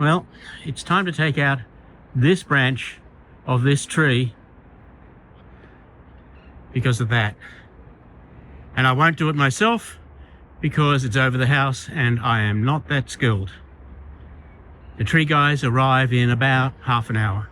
Well, it's time to take out this branch of this tree because of that. And I won't do it myself because it's over the house and I am not that skilled. The tree guys arrive in about half an hour.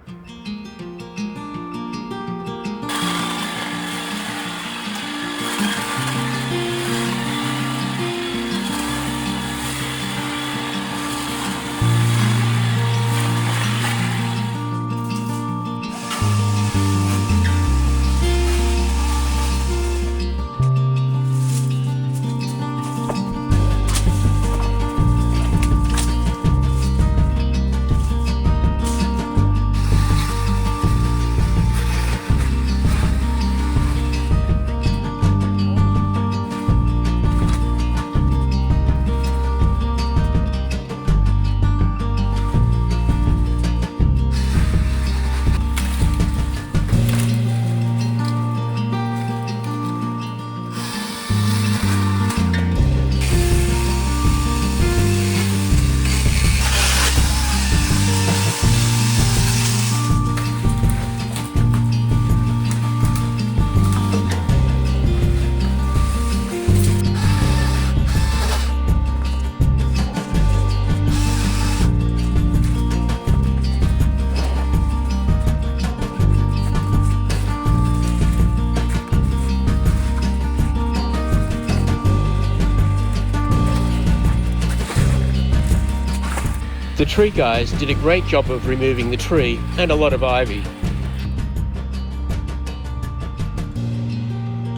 The tree guys did a great job of removing the tree and a lot of ivy.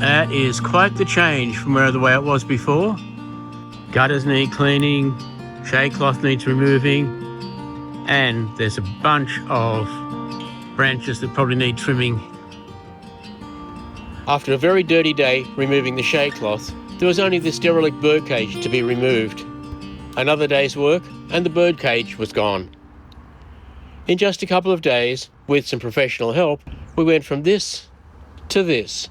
That is quite the change from the way it was before. Gutters need cleaning, shade cloth needs removing, and there's a bunch of branches that probably need trimming. After a very dirty day removing the shade cloth, there was only this derelict birdcage to be removed. Another day's work and the birdcage was gone. In just a couple of days, with some professional help, we went from this to this.